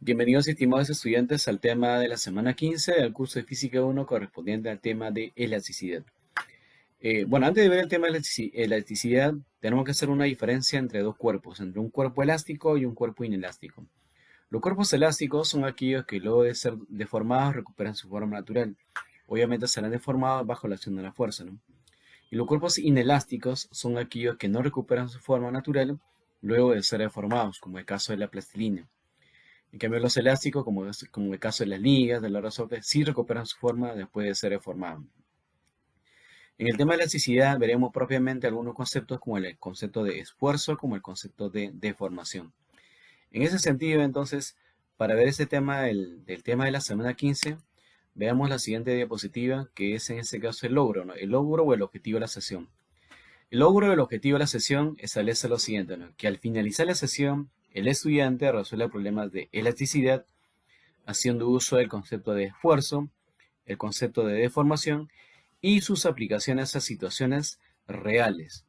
Bienvenidos, estimados estudiantes, al tema de la semana 15 del curso de Física 1 correspondiente al tema de elasticidad. Bueno, antes de ver el tema de elasticidad, tenemos que hacer una diferencia entre dos cuerpos, entre un cuerpo elástico y un cuerpo inelástico. Los cuerpos elásticos son aquellos que luego de ser deformados recuperan su forma natural. Obviamente serán deformados bajo la acción de la fuerza, ¿no? Y los cuerpos inelásticos son aquellos que no recuperan su forma natural luego de ser deformados, como el caso de la plastilina. En cambio, los elásticos, como el caso de las ligas, de los resortes, sí recuperan su forma después de ser deformados. En el tema de elasticidad veremos propiamente algunos conceptos como el concepto de esfuerzo, como el concepto de deformación. En ese sentido, entonces, para ver ese tema del tema de la semana 15, veamos la siguiente diapositiva, que es en este caso el logro, ¿no? El logro o el objetivo de la sesión. El logro del objetivo de la sesión establece lo siguiente, ¿no? Que al finalizar la sesión, el estudiante resuelve problemas de elasticidad haciendo uso del concepto de esfuerzo, el concepto de deformación y sus aplicaciones a situaciones reales.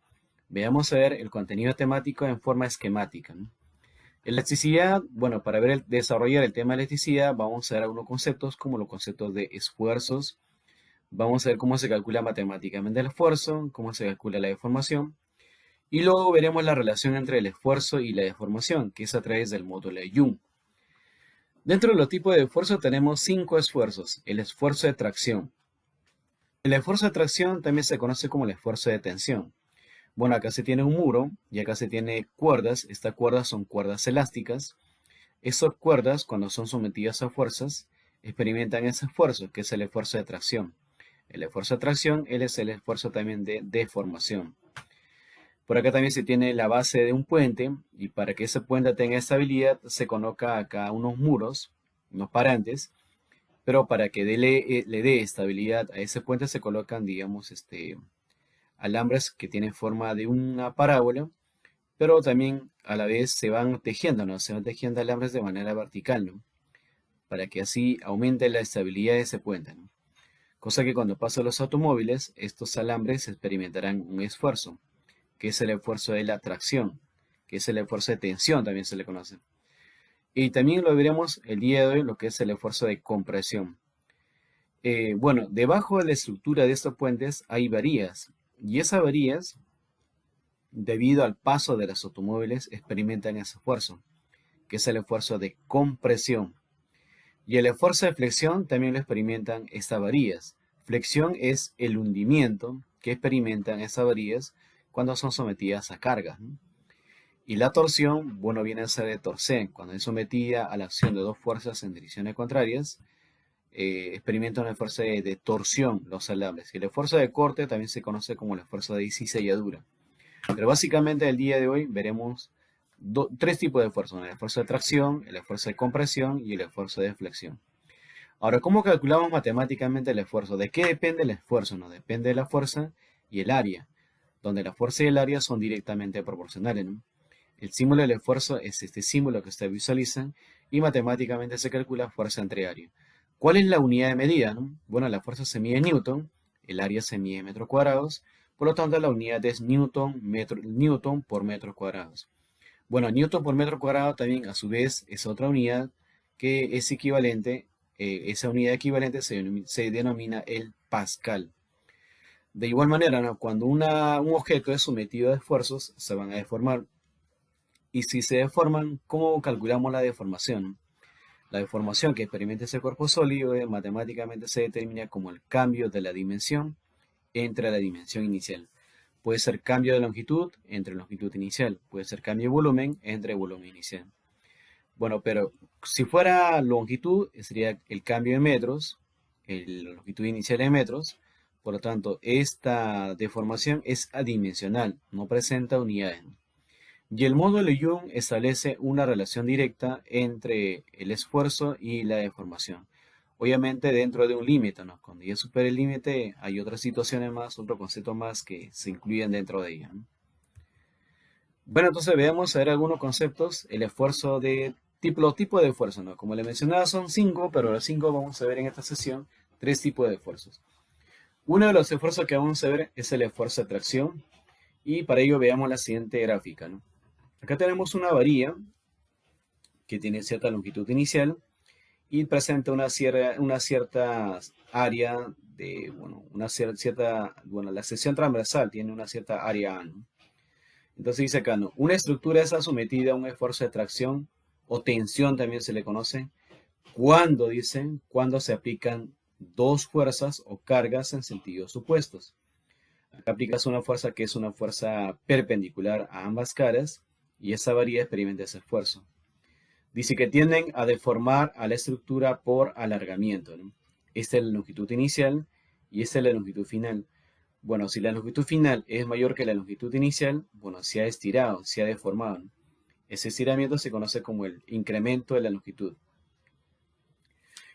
Veamos a ver el contenido temático en forma esquemática, ¿no? Elasticidad, bueno, para desarrollar el tema de elasticidad, vamos a ver algunos conceptos como los conceptos de esfuerzos. Vamos a ver cómo se calcula matemáticamente el esfuerzo, cómo se calcula la deformación. Y luego veremos la relación entre el esfuerzo y la deformación, que es a través del módulo de Young. Dentro de los tipos de esfuerzo tenemos 5 esfuerzos. El esfuerzo de tracción. El esfuerzo de tracción también se conoce como el esfuerzo de tensión. Bueno, acá se tiene un muro y acá se tiene cuerdas. Estas cuerdas son cuerdas elásticas. Esas cuerdas, cuando son sometidas a fuerzas, experimentan ese esfuerzo, que es el esfuerzo de tracción. El esfuerzo de tracción, él es el esfuerzo también de deformación. Por acá también se tiene la base de un puente y para que ese puente tenga estabilidad se coloca acá unos muros, unos parantes, pero para que le dé estabilidad a ese puente se colocan, digamos, alambres que tienen forma de una parábola, pero también a la vez se van tejiendo, ¿no? Se van tejiendo alambres de manera vertical, ¿no? Para que así aumente la estabilidad de ese puente, ¿no? Cosa que cuando pasan los automóviles, estos alambres experimentarán un esfuerzo, que es el esfuerzo de la tracción, que es el esfuerzo de tensión, también se le conoce. Y también lo veremos el día de hoy, lo que es el esfuerzo de compresión. Bueno, debajo de la estructura de estos puentes hay varillas, y esas varillas, debido al paso de los automóviles, experimentan ese esfuerzo, que es el esfuerzo de compresión. Y el esfuerzo de flexión también lo experimentan estas varillas. Flexión es el hundimiento que experimentan estas varillas cuando son sometidas a cargas, ¿no? Y la torsión, bueno, viene a ser de torcer, cuando es sometida a la acción de dos fuerzas en direcciones contrarias, experimenta un esfuerzo de torsión los alambres. Y el esfuerzo de corte también se conoce como el esfuerzo de ciselladura. Pero básicamente el día de hoy veremos tres tipos de esfuerzo, ¿no? El esfuerzo de tracción, el esfuerzo de compresión y el esfuerzo de flexión. Ahora, ¿cómo calculamos matemáticamente el esfuerzo? ¿De qué depende el esfuerzo? No, depende de la fuerza y el área, donde la fuerza y el área son directamente proporcionales, ¿no? El símbolo del esfuerzo es este símbolo que ustedes visualizan y matemáticamente se calcula fuerza entre área. ¿Cuál es la unidad de medida, no? Bueno, la fuerza se mide en Newton, el área se mide en metros cuadrados, por lo tanto la unidad es Newton por metros cuadrados. Bueno, Newton por metro cuadrado también a su vez es otra unidad que es equivalente, esa unidad equivalente se denomina el Pascal. De igual manera, ¿no? Cuando un objeto es sometido a esfuerzos, se van a deformar. Y si se deforman, ¿cómo calculamos la deformación? La deformación que experimenta ese cuerpo sólido matemáticamente se determina como el cambio de la dimensión entre la dimensión inicial. Puede ser cambio de longitud entre longitud inicial, puede ser cambio de volumen entre volumen inicial. Bueno, pero si fuera longitud, sería el cambio de metros, la longitud inicial de metros. Por lo tanto, esta deformación es adimensional, no presenta unidades. Y el módulo Young establece una relación directa entre el esfuerzo y la deformación. Obviamente dentro de un límite, ¿no? Cuando ya supera el límite hay otras situaciones más, otros conceptos más que se incluyen dentro de ella, ¿no? Bueno, entonces veamos a ver algunos conceptos. El esfuerzo de los tipos de esfuerzo, ¿no? Como le mencionaba son 5, pero los 5 vamos a ver en esta sesión 3 tipos de esfuerzos. Uno de los esfuerzos que vamos a ver es el esfuerzo de tracción y para ello veamos la siguiente gráfica, ¿no? Acá tenemos una varilla que tiene cierta longitud inicial y presenta una cierta área de, bueno, la sección transversal tiene una cierta área A, ¿no? Entonces dice acá, ¿no? Una estructura está sometida a un esfuerzo de tracción o tensión también se le conoce, cuando se aplican dos fuerzas o cargas en sentidos opuestos. Acá aplicas una fuerza que es una fuerza perpendicular a ambas caras y esa varilla experimenta ese esfuerzo. Dice que tienden a deformar a la estructura por alargamiento, ¿no? Esta es la longitud inicial y esta es la longitud final. Bueno, si la longitud final es mayor que la longitud inicial, bueno, se ha estirado, se ha deformado, ¿no? Ese estiramiento se conoce como el incremento de la longitud.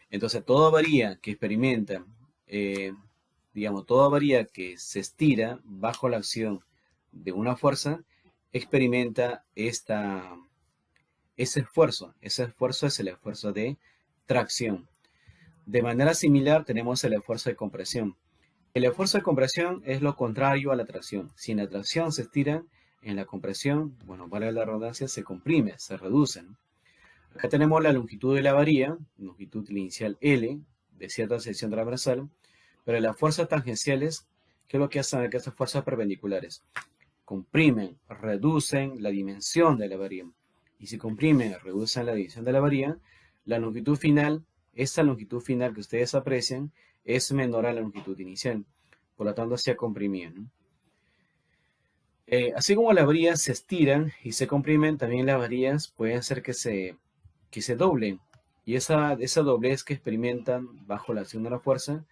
Entonces, toda varilla que experimenta, eh, toda varilla que se estira bajo la acción de una fuerza, experimenta ese esfuerzo. Ese esfuerzo es el esfuerzo de tracción. De manera similar, tenemos el esfuerzo de compresión. El esfuerzo de compresión es lo contrario a la tracción. Si en la tracción se estira, en la compresión, bueno, vale la redundancia, se comprime, se reduce, ¿no? Acá tenemos la longitud de la varilla, longitud inicial L, de cierta sección transversal, pero las fuerzas tangenciales, ¿qué es lo que hacen? Que estas fuerzas perpendiculares comprimen, reducen la dimensión de la varilla. Y si comprimen, reducen la dimensión de la varilla, la longitud final, esta longitud final que ustedes aprecian, es menor a la longitud inicial. Por lo tanto, se ha comprimido, ¿no? Así como las varillas se estiran y se comprimen, también las varillas pueden hacer que se doblen. Y esa doblez que experimentan bajo la acción de la fuerza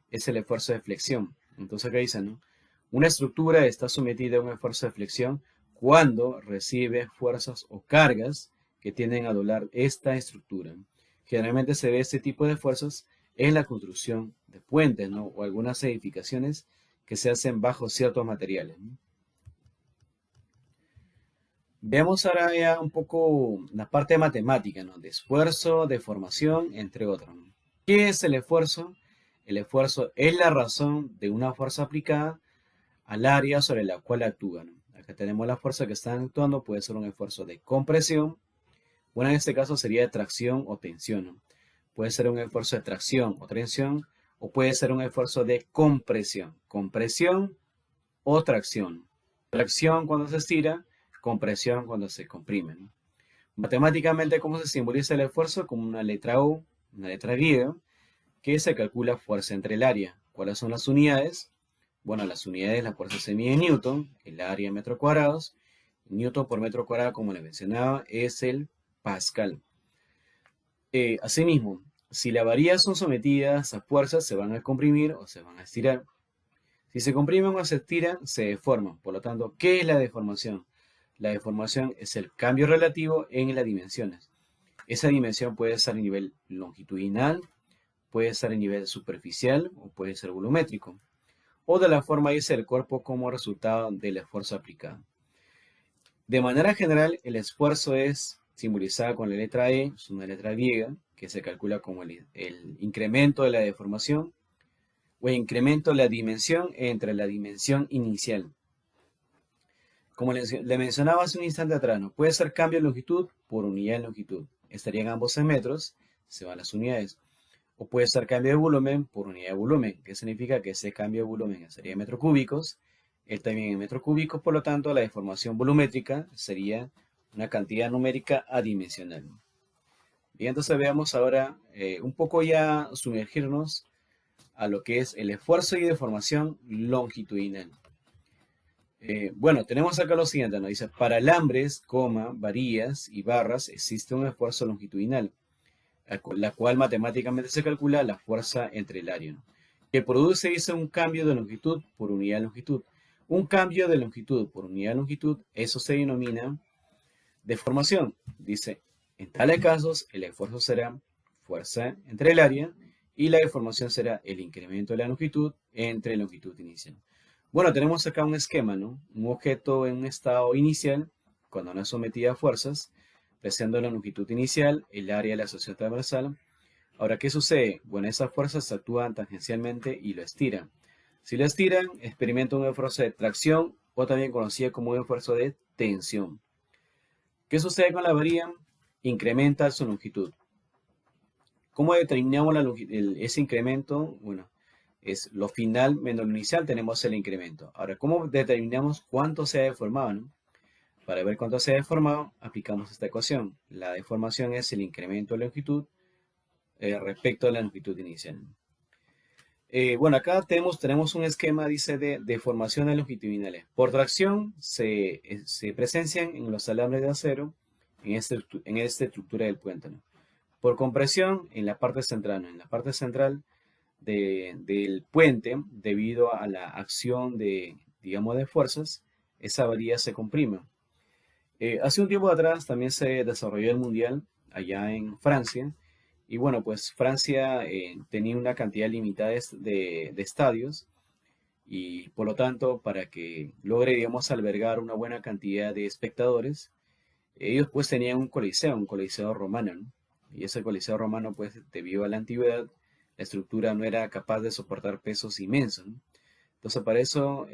es el esfuerzo de flexión. Entonces acá dicen, ¿no? Una estructura está sometida a un esfuerzo de flexión cuando recibe fuerzas o cargas que tienden a doblar esta estructura. Generalmente se ve este tipo de fuerzas en la construcción de puentes, ¿no? O algunas edificaciones que se hacen bajo ciertos materiales, ¿no? Veamos ahora ya un poco la parte matemática, ¿no? De esfuerzo, de formación, entre otros, ¿no? ¿Qué es el esfuerzo? El esfuerzo es la razón de una fuerza aplicada al área sobre la cual actúa, ¿no? Acá tenemos la fuerza que están actuando, puede ser un esfuerzo de compresión, bueno, en este caso sería de tracción o tensión, ¿no? Puede ser un esfuerzo de tracción o tensión, o puede ser un esfuerzo de compresión o tracción. Tracción cuando se estira, compresión cuando se comprime, ¿no? Matemáticamente, ¿cómo se simboliza el esfuerzo? Como una letra O, una letra griega, que se calcula fuerza entre el área. ¿Cuáles son las unidades? Bueno, las unidades, la fuerza se mide en Newton, el área en metros cuadrados. Newton por metro cuadrado, como les mencionaba, es el Pascal. Asimismo, si las varillas son sometidas a fuerzas, se van a comprimir o se van a estirar. Si se comprimen o se estiran, se deforman. Por lo tanto, ¿qué es la deformación? La deformación es el cambio relativo en las dimensiones. Esa dimensión puede ser a nivel longitudinal, puede ser a nivel superficial o puede ser volumétrico. O de la forma de irse el cuerpo como resultado del esfuerzo aplicado. De manera general, el esfuerzo es simbolizado con la letra E, es una letra griega, que se calcula como el incremento de la deformación o el incremento de la dimensión entre la dimensión inicial. Como le mencionaba hace un instante atrás, ¿no? Puede ser cambio de longitud por unidad de longitud. Estarían ambos en metros, se van las unidades. O puede ser cambio de volumen por unidad de volumen, que significa que ese cambio de volumen sería en metros cúbicos, él también en metros cúbicos, por lo tanto la deformación volumétrica sería una cantidad numérica adimensional. Bien, entonces veamos ahora un poco ya sumergirnos a lo que es el esfuerzo y deformación longitudinal. Bueno, tenemos acá lo siguiente, nos dice, para alambres, varillas y barras existe un esfuerzo longitudinal, la cual matemáticamente se calcula la fuerza entre el área, ¿no? Que produce, dice, un cambio de longitud por unidad de longitud. Un cambio de longitud por unidad de longitud, eso se denomina deformación. Dice, en tales casos, el esfuerzo será fuerza entre el área y la deformación será el incremento de la longitud entre longitud inicial. Bueno, tenemos acá un esquema, ¿no? Un objeto en un estado inicial, cuando no es sometida a fuerzas, presenta la longitud inicial, el área de la asociación transversal. Ahora, ¿qué sucede? Bueno, esas fuerzas actúan tangencialmente y lo estiran. Si lo estiran, experimenta un esfuerzo de tracción o también conocido como un esfuerzo de tensión. ¿Qué sucede con la varilla? incrementa su longitud. ¿Cómo determinamos ese incremento? Bueno, es lo final menos lo inicial, tenemos el incremento. Ahora, ¿cómo determinamos cuánto se ha deformado, no? Para ver cuánto se ha deformado, aplicamos esta ecuación. La deformación es el incremento de longitud respecto a la longitud inicial. Bueno, acá tenemos un esquema, dice, de deformaciones longitudinales. Por tracción se presencian en los alambres de acero en esta estructura del puente, ¿no? Por compresión en la parte central, ¿no? En la parte central del puente, debido a la acción de, digamos, de fuerzas, esa varilla se comprime. Hace un tiempo atrás también se desarrolló el Mundial allá en Francia. Y bueno, pues Francia tenía una cantidad limitada de estadios y por lo tanto, para que logre, digamos, albergar una buena cantidad de espectadores, ellos pues tenían un coliseo romano, ¿no? Y ese coliseo romano, pues debido a la antigüedad, la estructura no era capaz de soportar pesos inmensos, ¿no? Entonces, para eso,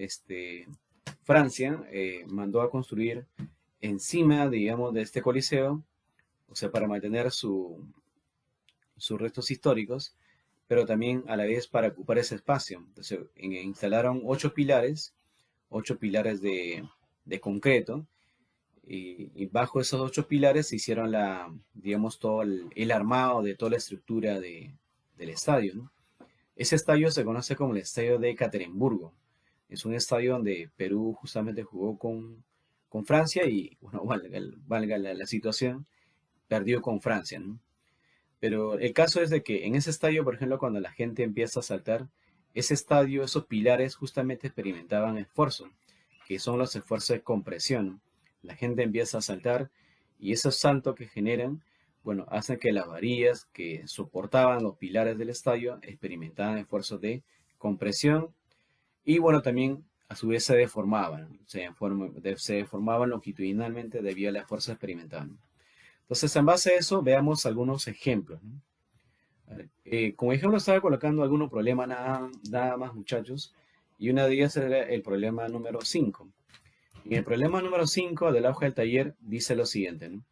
Francia mandó a construir encima, digamos, de este coliseo, o sea, para mantener sus restos históricos, pero también a la vez para ocupar ese espacio. Entonces, instalaron 8 pilares de concreto, y bajo esos 8 pilares se hicieron digamos, todo el armado de toda la estructura del estadio, ¿no? Ese estadio se conoce como el Estadio de Ekaterimburgo. Es un estadio donde Perú justamente jugó con Francia y, bueno, valga la situación, perdió con Francia, ¿no? Pero el caso es de que en ese estadio, por ejemplo, cuando la gente empieza a saltar, ese estadio, esos pilares justamente experimentaban esfuerzo, que son los esfuerzos de compresión. La gente empieza a saltar y esos saltos que generan, bueno, hacen que las varillas que soportaban los pilares del estadio experimentaban esfuerzos de compresión y, bueno, también a su vez se deformaban, se deformaban longitudinalmente debido a la fuerza experimentada. Entonces, en base a eso, veamos algunos ejemplos, ¿no? A ver, como ejemplo, estaba colocando algunos problemas nada más, muchachos, y una de ellas era el problema número 5. En el problema número 5 de la hoja del taller dice lo siguiente, ¿no?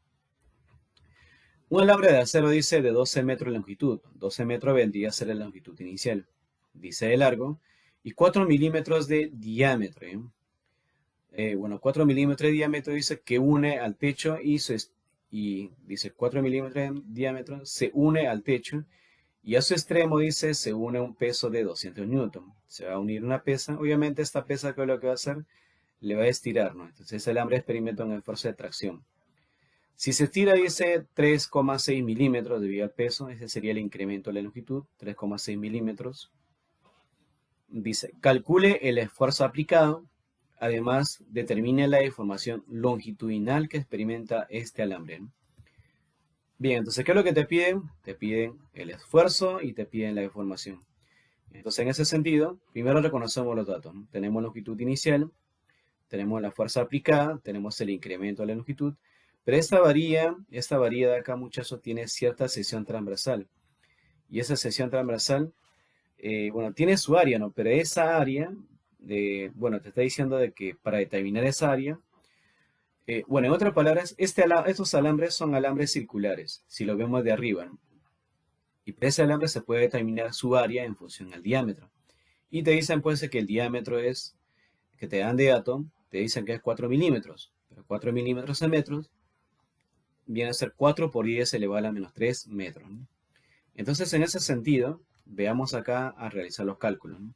Un alambre de acero dice de 12 metros de longitud, 12 metros vendría a ser la longitud inicial, dice de largo, y 4 milímetros de diámetro, ¿eh? Bueno, 4 milímetros de diámetro dice que une al techo y dice 4 milímetros de diámetro se une al techo y a su extremo dice se une un peso de 200 newton. Se va a unir una pesa. Obviamente esta pesa, que es lo que va a hacer, le va a estirar, ¿no? Entonces el alambre experimenta un esfuerzo de tracción. Si se estira, dice 3,6 milímetros debido al peso, ese sería el incremento de la longitud, 3,6 milímetros. Dice, calcule el esfuerzo aplicado. Además, determine la deformación longitudinal que experimenta este alambre, ¿no? Bien, entonces, ¿qué es lo que te piden? Te piden el esfuerzo y te piden la deformación. Entonces, en ese sentido, primero reconocemos los datos, ¿no? Tenemos longitud inicial, tenemos la fuerza aplicada, tenemos el incremento de la longitud, pero esta varilla de acá, muchachos, tiene cierta sección transversal. Y esa sección transversal, bueno, tiene su área, ¿no? Pero esa área, bueno, te está diciendo de que para determinar esa área, bueno, en otras palabras, estos alambres son alambres circulares, si lo vemos de arriba, ¿no? Y para ese alambre se puede determinar su área en función al diámetro. Y te dicen, pues, que el diámetro que te dan de dato, te dicen que es 4 milímetros. Pero 4 milímetros en metros viene a ser 4 por 10 elevado a la menos 3 metros, ¿no? Entonces, en ese sentido, veamos acá a realizar los cálculos, ¿no?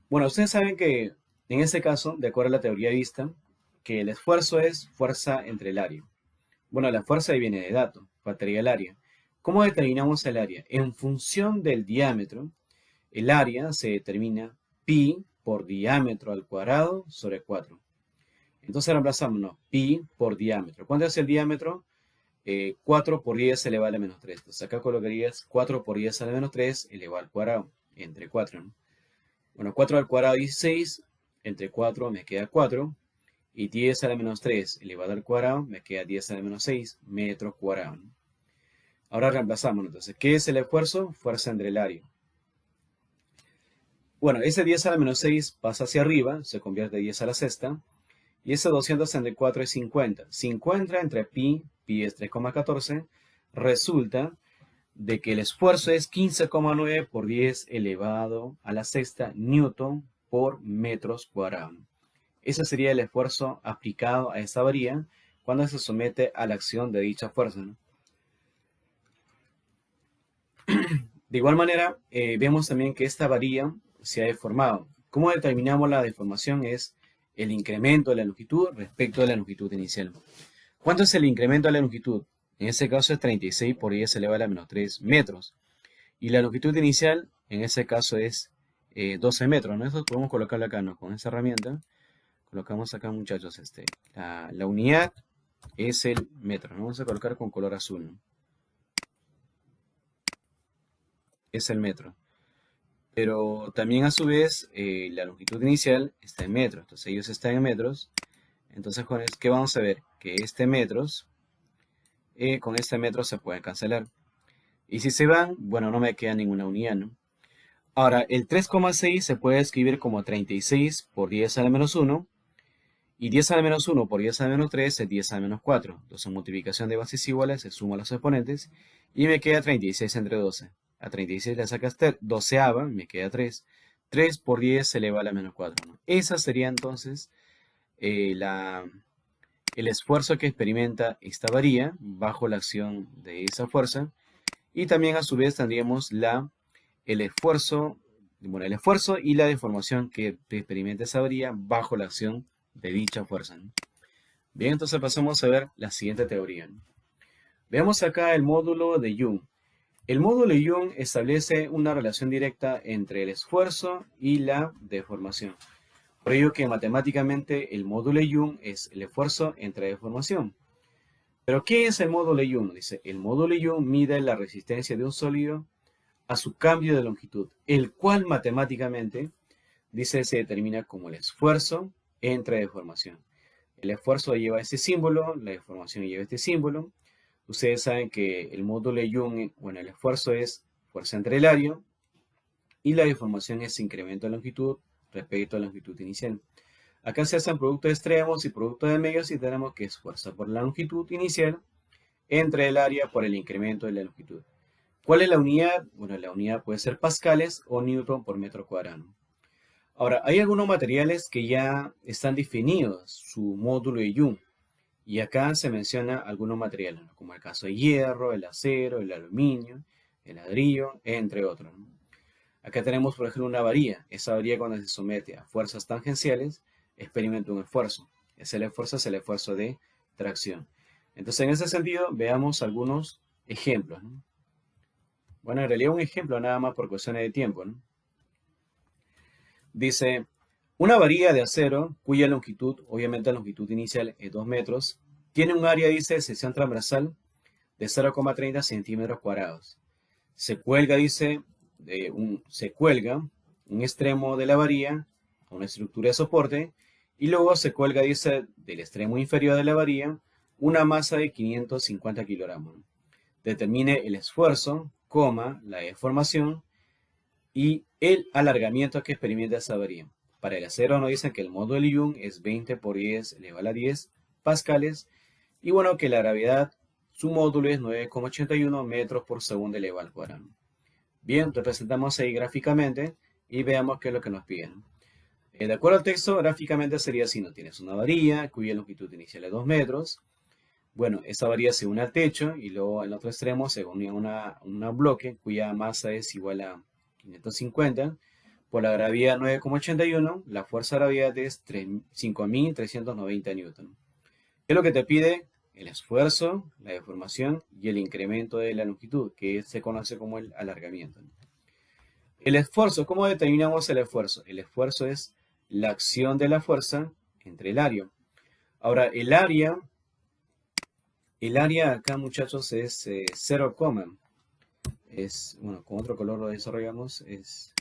Bueno, ustedes saben que en este caso, de acuerdo a la teoría de vista, que el esfuerzo es fuerza entre el área. Bueno, la fuerza ahí viene de dato, faltaría el área. ¿Cómo determinamos el área? En función del diámetro, el área se determina pi por diámetro al cuadrado sobre 4. Entonces reemplazamos, no, pi por diámetro. ¿Cuánto es el diámetro? 4 por 10 elevado a la menos 3. Entonces acá colocarías 4 por 10 a la menos 3 elevado al cuadrado, entre 4, ¿no? Bueno, 4 al cuadrado 16, entre 4 me queda 4, y 10 a la menos 3 elevado al cuadrado me queda 10 a la menos 6 metros cuadrados, ¿no? Ahora reemplazamos, entonces, ¿qué es el esfuerzo? Fuerza entre el área. Bueno, ese 10 a la menos 6 pasa hacia arriba, se convierte en 10 a la sexta, y ese 200 entre 4 es 50. 50 entre pi pi es 3,14, resulta de que el esfuerzo es 15,9 por 10 elevado a la sexta newton por metros cuadrados. Ese sería el esfuerzo aplicado a esta varilla cuando se somete a la acción de dicha fuerza, ¿no? De igual manera, vemos también que esta varilla se ha deformado. ¿Cómo determinamos la deformación? Es el incremento de la longitud respecto de la longitud inicial. ¿Cuánto es el incremento de la longitud? En este caso es 36 por 10 elevado a la menos 3 metros. Y la longitud inicial, en ese caso, es 12 metros, ¿no? Eso podemos colocarlo acá, ¿no? Con esa herramienta. Colocamos acá, muchachos, la unidad es el metro, ¿no? Vamos a colocar con color azul, ¿no? Es el metro. Pero también a su vez la longitud inicial está en metros. Entonces ellos están en metros. Entonces, ¿qué vamos a ver? Que este metros, con este metro se puede cancelar. Y si se van, bueno, no me queda ninguna unidad, ¿no? Ahora, el 3,6 se puede escribir como 36 por 10 a la menos 1. Y 10 a la menos 1 por 10 a la menos 3 es 10 a la menos 4. Entonces, multiplicación de bases iguales, se suman los exponentes. Y me queda 36 entre 12. A 36 le sacas 12ava, me queda 3. 3 por 10 se eleva a la menos 4, ¿no? Esa sería entonces el esfuerzo que experimenta esta varilla bajo la acción de esa fuerza. Y también a su vez tendríamos el esfuerzo y la deformación que experimenta esa varilla bajo la acción de dicha fuerza, ¿no? Bien, entonces pasamos a ver la siguiente teoría, ¿no? Veamos acá el módulo de Young. El módulo de Young establece una relación directa entre el esfuerzo y la deformación. Por ello que matemáticamente el módulo de Young es el esfuerzo entre deformación. Pero ¿qué es el módulo de Young? Dice, el módulo de Young mide la resistencia de un sólido a su cambio de longitud, el cual matemáticamente, dice, se determina como el esfuerzo entre deformación. El esfuerzo lleva este símbolo, la deformación lleva este símbolo. Ustedes saben que el módulo de Young, bueno, el esfuerzo es fuerza entre el área y la deformación es incremento de longitud respecto a la longitud inicial. Acá se hacen productos extremos y productos de medios y tenemos que es fuerza por la longitud inicial entre el área por el incremento de la longitud. ¿Cuál es la unidad? Bueno, la unidad puede ser pascales o newton por metro cuadrado. Ahora, hay algunos materiales que ya están definidos su módulo de Young. Y acá se menciona algunos materiales, ¿no? Como el caso de hierro, el acero, el aluminio, el ladrillo, entre otros, ¿no? Acá tenemos, por ejemplo, una varilla. Esa varilla, cuando se somete a fuerzas tangenciales, experimenta un esfuerzo. Ese esfuerzo es el esfuerzo de tracción. Entonces, en ese sentido, veamos algunos ejemplos, ¿no? Bueno, en realidad un ejemplo nada más por cuestiones de tiempo, ¿no? Dice, una varilla de acero, cuya longitud, obviamente la longitud inicial es 2 metros, tiene un área, dice, de sección transversal de 0,30 centímetros cuadrados. Se cuelga, dice, se cuelga un extremo de la varilla a una estructura de soporte y luego se cuelga, dice, del extremo inferior de la varilla una masa de 550 kilogramos. Determine el esfuerzo, la deformación y el alargamiento que experimenta esa varilla. Para el acero nos dicen que el módulo de Young es 20 por 10 elevado a la 10 pascales y bueno, que la gravedad, su módulo es 9,81 metros por segundo elevado al cuadrado. Bien, representamos ahí gráficamente y veamos qué es lo que nos piden. De acuerdo al texto, gráficamente sería así, ¿no? Tienes una varilla cuya longitud inicial es 2 metros. Bueno, esa varilla se une al techo y luego en el otro extremo se une a un bloque cuya masa es igual a 550. Por la gravedad 9,81, la fuerza de gravedad es 5.390 newton. ¿Qué es lo que te pide? El esfuerzo, la deformación y el incremento de la longitud, que se conoce como el alargamiento. El esfuerzo, ¿cómo determinamos el esfuerzo? El esfuerzo es la acción de la fuerza entre el área. Ahora, el área acá, muchachos, es 0, es, bueno, con otro color lo desarrollamos, es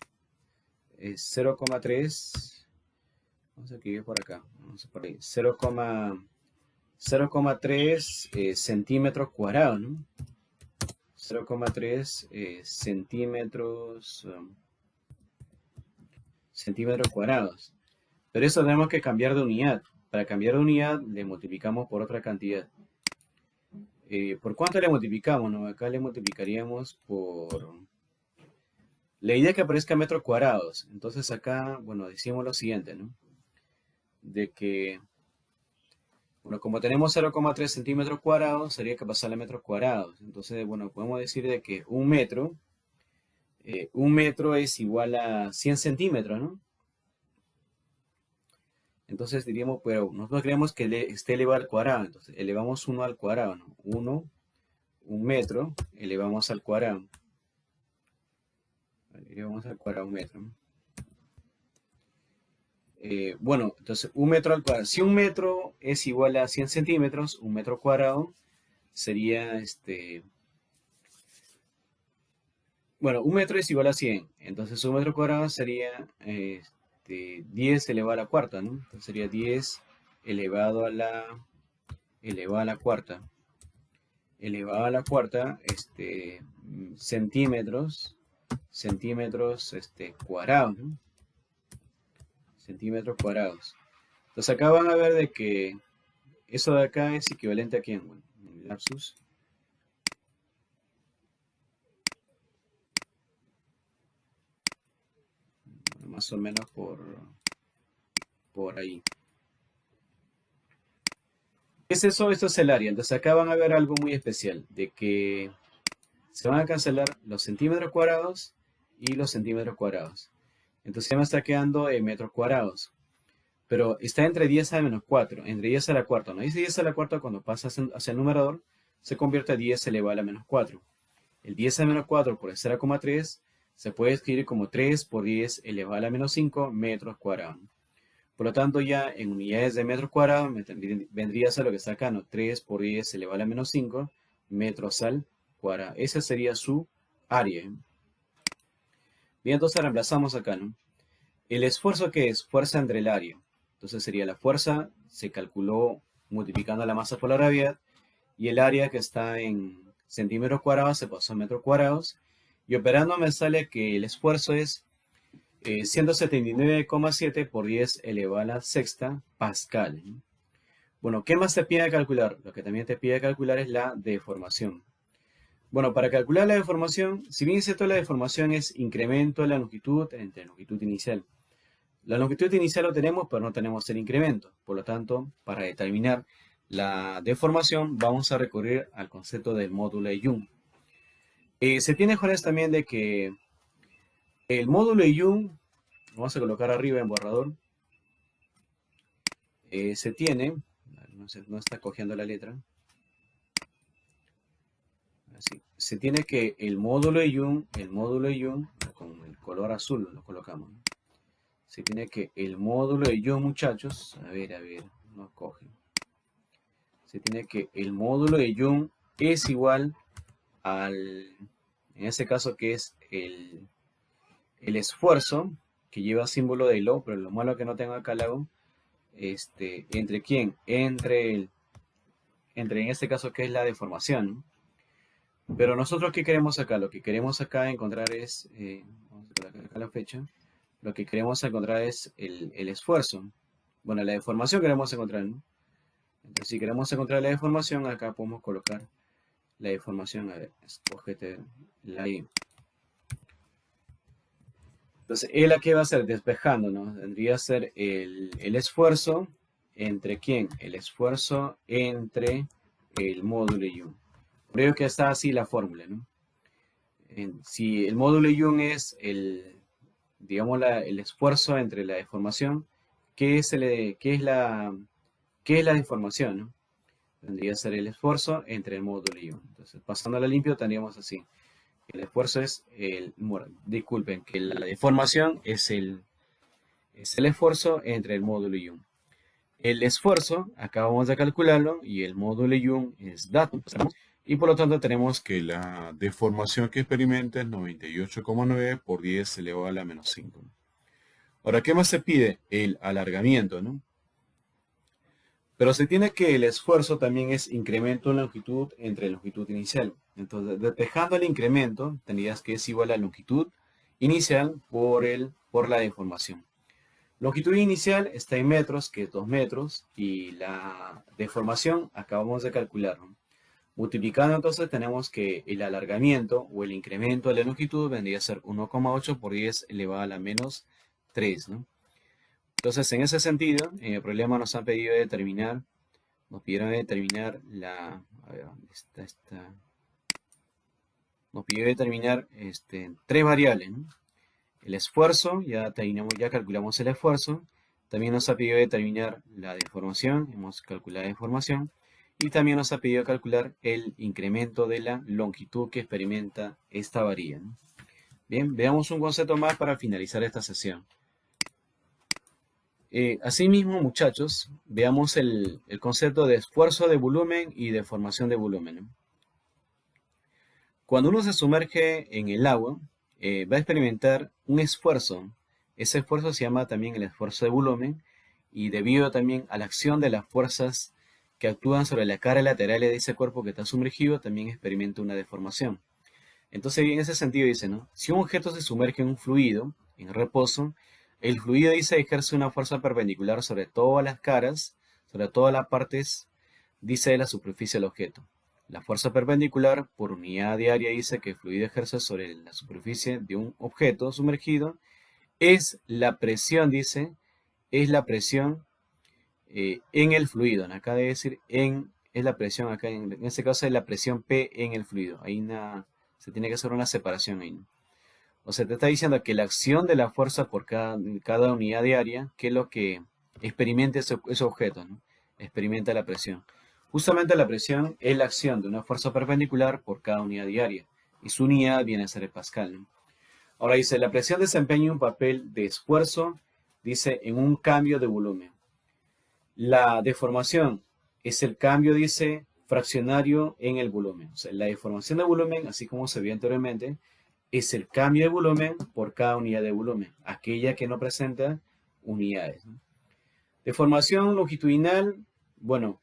0,3, vamos a escribir por acá, vamos a por ahí, 0,3 centímetros cuadrados, ¿no? 0,3 centímetros cuadrados. Pero eso tenemos que cambiar de unidad. Para cambiar de unidad le multiplicamos por otra cantidad. ¿Por cuánto le multiplicamos, no? Acá le multiplicaríamos por la idea que aparezca metros cuadrados. Entonces acá, bueno, decimos lo siguiente, ¿no? De que, bueno, como tenemos 0,3 centímetros cuadrados, sería que pasarle a metros cuadrados. Entonces, bueno, podemos decir de que un metro es igual a 100 centímetros, ¿no? Entonces diríamos, pero nosotros creemos que esté elevado al cuadrado. Entonces, elevamos 1 al cuadrado, ¿no? 1, un metro, elevamos al cuadrado. Elevamos al cuadrado un metro, ¿no? Bueno, entonces un metro al cuadrado. Si un metro es igual a 100 centímetros, un metro cuadrado sería, bueno, un metro es igual a 100. Entonces un metro cuadrado sería 10 elevado a la cuarta, ¿no? Entonces sería 10 elevado a la cuarta. Elevado a la cuarta, centímetros, cuadrados, ¿no? Centímetros cuadrados. Entonces acá van a ver de que eso de acá es equivalente a quién, bueno, un lapsus. Más o menos por ahí. ¿Qué es eso? Esto es el área. Entonces acá van a ver algo muy especial, de que se van a cancelar los centímetros cuadrados y los centímetros cuadrados. Entonces ya me está quedando en metros cuadrados. Pero está entre 10 a menos 4, entre 10 a la cuarta. No dice 10 a la cuarta cuando pasa hacia el numerador, se convierte a 10 elevado a la menos 4. El 10 a la menos 4 por el 0,3 se puede escribir como 3 por 10 elevado a la menos 5 metros cuadrados. Por lo tanto, ya en unidades de metros cuadrados vendría a ser lo que está acá, ¿no? 3 por 10 elevado a la menos 5 metros al cuadrado. Esa sería su área. Bien, entonces reemplazamos acá, ¿no? El esfuerzo, ¿qué es? Fuerza entre el área. Entonces sería la fuerza, se calculó multiplicando la masa por la gravedad, y el área que está en centímetros cuadrados se pasó a metros cuadrados, y operando me sale que el esfuerzo es 179,7 por 10 elevado a la sexta pascal. Bueno, ¿qué más te pide calcular? Lo que también te pide calcular es la deformación. Bueno, para calcular la deformación, si bien cierto la deformación es incremento de la longitud entre la longitud inicial. La longitud inicial lo tenemos, pero no tenemos el incremento. Por lo tanto, para determinar la deformación, vamos a recurrir al concepto del módulo de Young. Se tiene Jones también de que el módulo de Young, vamos a colocar arriba en borrador, se tiene, no está cogiendo la letra, así, se tiene que el módulo de Young, con el color azul lo colocamos, ¿no? Se tiene que el módulo de Young, muchachos, a ver, no coge. Se tiene que el módulo de Young es igual al, en este caso que es el esfuerzo, que lleva símbolo de lo, pero lo malo es que no tengo acá lago, ¿entre quién? Entre en este caso que es la deformación. Pero nosotros, ¿qué queremos acá? Lo que queremos acá encontrar es, vamos a colocar acá la fecha, lo que queremos encontrar es el esfuerzo. Bueno, la deformación queremos encontrar, ¿no? Entonces, si queremos encontrar la deformación, acá podemos colocar la deformación. A ver, escógete la I. Entonces, ¿él a qué va a ser? Despejando, ¿no? Tendría a ser el esfuerzo entre quién? El esfuerzo entre el módulo y un. Por ello que está así la fórmula, ¿no? Si el módulo Young es digamos, el esfuerzo entre la deformación, ¿qué es la deformación, no? Tendría que ser el esfuerzo entre el módulo y Young. Entonces, pasándola limpio, tendríamos así. El esfuerzo es disculpen, que la deformación es el esfuerzo entre el módulo y Young. El esfuerzo, acá vamos a calcularlo, y el módulo Young es dato. Y por lo tanto tenemos que la deformación que experimenta es 98,9 por 10 elevado a la menos 5. Ahora, ¿qué más se pide? El alargamiento, ¿no? Pero se tiene que el esfuerzo también es incremento en longitud entre longitud inicial. Entonces, despejando el incremento, tendrías que es igual a longitud inicial por la deformación. Longitud inicial está en metros, que es 2 metros, y la deformación acabamos de calcularlo. Multiplicando entonces tenemos que el alargamiento o el incremento de la longitud vendría a ser 1,8 por 10 elevado a la menos 3, ¿no? Entonces, en ese sentido, en el problema nos han pedido determinar, nos pidieron determinar la, a ver, ¿dónde está esta? Nos pidió determinar tres variables, ¿no? El esfuerzo, ya calculamos el esfuerzo. También nos ha pedido determinar la deformación, hemos calculado la deformación. Y también nos ha pedido calcular el incremento de la longitud que experimenta esta varilla, ¿no? Bien, veamos un concepto más para finalizar esta sesión. Asimismo, muchachos, veamos el concepto de esfuerzo de volumen y deformación de volumen, ¿no? Cuando uno se sumerge en el agua, va a experimentar un esfuerzo. Ese esfuerzo se llama también el esfuerzo de volumen y debido también a la acción de las fuerzas que actúan sobre la cara lateral de ese cuerpo que está sumergido, también experimenta una deformación. Entonces, en ese sentido dice, ¿no? Si un objeto se sumerge en un fluido, en reposo, el fluido dice ejerce una fuerza perpendicular sobre todas las caras, sobre todas las partes, dice de la superficie del objeto. La fuerza perpendicular por unidad de área dice que el fluido ejerce sobre la superficie de un objeto sumergido es la presión, dice, es la presión en el fluido. Acá debe decir es la presión, acá en este caso es la presión P en el fluido. Ahí se tiene que hacer una separación ahí, ¿no? O sea, te está diciendo que la acción de la fuerza por cada unidad de área, que es lo que experimenta ese objeto, ¿no? Experimenta la presión. Justamente la presión es la acción de una fuerza perpendicular por cada unidad de área. Y su unidad viene a ser el pascal, ¿no? Ahora dice, la presión desempeña un papel de esfuerzo, dice, en un cambio de volumen. La deformación es el cambio, dice, fraccionario en el volumen. O sea, la deformación de volumen, así como se vio anteriormente, es el cambio de volumen por cada unidad de volumen, aquella que no presenta unidades, ¿no? Deformación longitudinal, bueno,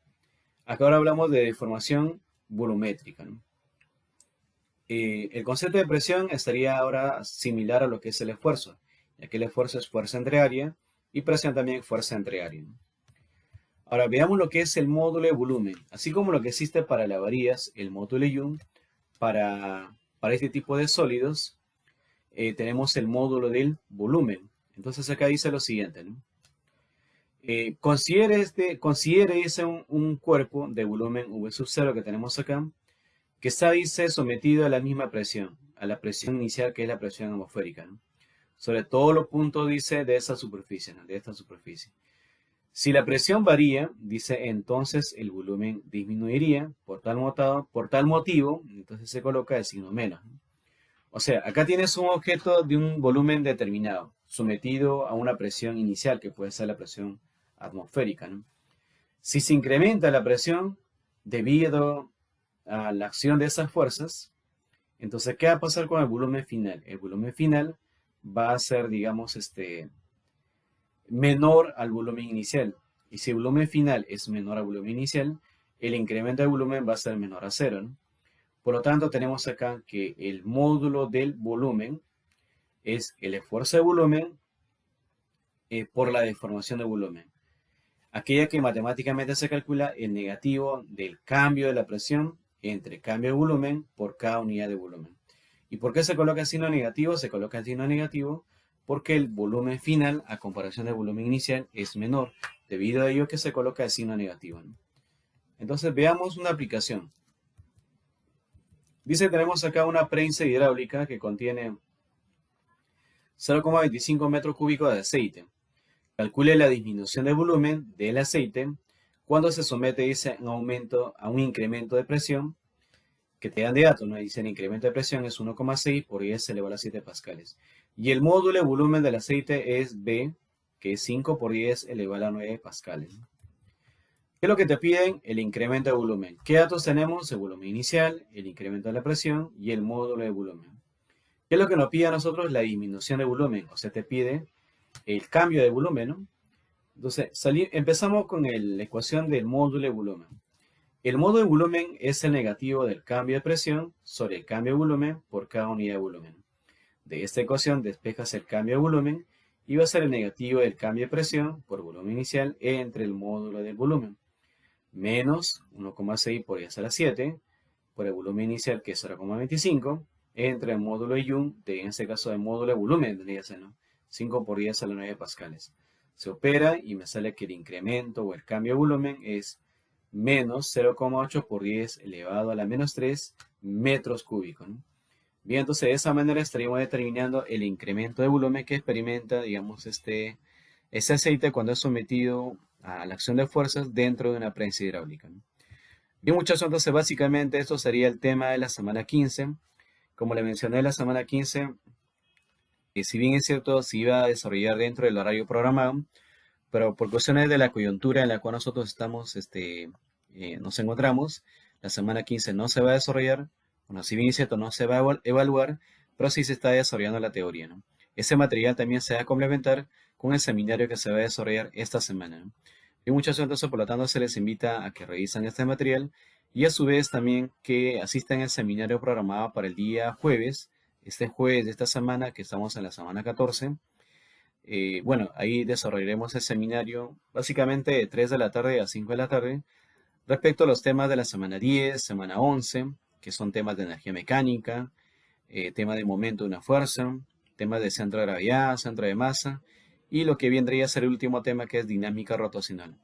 acá ahora hablamos de deformación volumétrica, ¿no? El concepto de presión estaría ahora similar a lo que es el esfuerzo, ya que el esfuerzo es fuerza entre área y presión también fuerza entre área, ¿no? Ahora veamos lo que es el módulo de volumen. Así como lo que existe para las varillas, el módulo de Young, para este tipo de sólidos, tenemos el módulo del volumen. Entonces acá dice lo siguiente, ¿no? Considere dice un cuerpo de volumen V sub 0 que tenemos acá, que está, dice, sometido a la misma presión, a la presión inicial que es la presión atmosférica, ¿no? Sobre todos los puntos, dice, de esa superficie, ¿no? De esta superficie. Si la presión varía, dice, entonces el volumen disminuiría por tal motivo, entonces se coloca el signo menos, ¿no? O sea, acá tienes un objeto de un volumen determinado, sometido a una presión inicial, que puede ser la presión atmosférica, ¿no? Si se incrementa la presión debido a la acción de esas fuerzas, entonces, ¿qué va a pasar con el volumen final? El volumen final va a ser, digamos, menor al volumen inicial. Y si el volumen final es menor al volumen inicial, el incremento de volumen va a ser menor a cero, ¿no? Por lo tanto, tenemos acá que el módulo del volumen es el esfuerzo de volumen por la deformación de volumen. Aquella que matemáticamente se calcula el negativo del cambio de la presión entre cambio de volumen por cada unidad de volumen. ¿Y por qué se coloca el signo negativo? Se coloca el signo negativo porque el volumen final, a comparación del volumen inicial, es menor, debido a ello que se coloca el signo negativo, ¿no? Entonces veamos una aplicación. Dice, tenemos acá una prensa hidráulica que contiene 0,25 metros cúbicos de aceite. Calcule la disminución de volumen del aceite cuando se somete, dice, a un incremento de presión que te dan de datos, ¿no? Dice, el incremento de presión es 1,6 por 10 elevado a 7 pascales. Y el módulo de volumen del aceite es B, que es 5 por 10 elevado a 9 pascales. ¿Qué es lo que te piden? El incremento de volumen. ¿Qué datos tenemos? El volumen inicial, el incremento de la presión y el módulo de volumen. ¿Qué es lo que nos pide a nosotros? La disminución de volumen. O sea, te pide el cambio de volumen, ¿no? Entonces, empezamos con la ecuación del módulo de volumen. El módulo de volumen es el negativo del cambio de presión sobre el cambio de volumen por cada unidad de volumen. De esta ecuación despejas el cambio de volumen y va a ser el negativo del cambio de presión por volumen inicial entre el módulo del volumen. Menos 1,6 por 10 a la 7 por el volumen inicial, que es 0,25, entre el módulo de Young, en este caso el módulo de volumen, tendría que ser, ¿no? 5 por 10 a la 9 pascales. Se opera y me sale que el incremento o el cambio de volumen es menos 0,8 por 10 elevado a la menos 3 metros cúbicos, ¿no? Bien, entonces de esa manera estaríamos determinando el incremento de volumen que experimenta, digamos, ese aceite cuando es sometido a la acción de fuerzas dentro de una prensa hidráulica, ¿no? Bien, muchachos, entonces básicamente esto sería el tema de la semana 15. Como le mencioné, la semana 15, si bien es cierto, se iba a desarrollar dentro del horario programado, pero por cuestiones de la coyuntura en la cual nosotros nos encontramos, la semana 15 no se va a desarrollar. Bueno, si bien es cierto, no se va a evaluar, pero sí se está desarrollando la teoría, ¿no? Ese material también se va a complementar con el seminario que se va a desarrollar esta semana, ¿no? Y muchachos, entonces, por lo tanto, se les invita a que revisen este material y a su vez también que asistan al seminario programado para el día jueves, este jueves de esta semana, que estamos en la semana 14. Bueno, ahí desarrollaremos el seminario básicamente de 3 de la tarde a 5 de la tarde respecto a los temas de la semana 10, semana 11, que son temas de energía mecánica, tema de momento de una fuerza, temas de centro de gravedad, centro de masa, y lo que vendría a ser el último tema que es dinámica rotacional.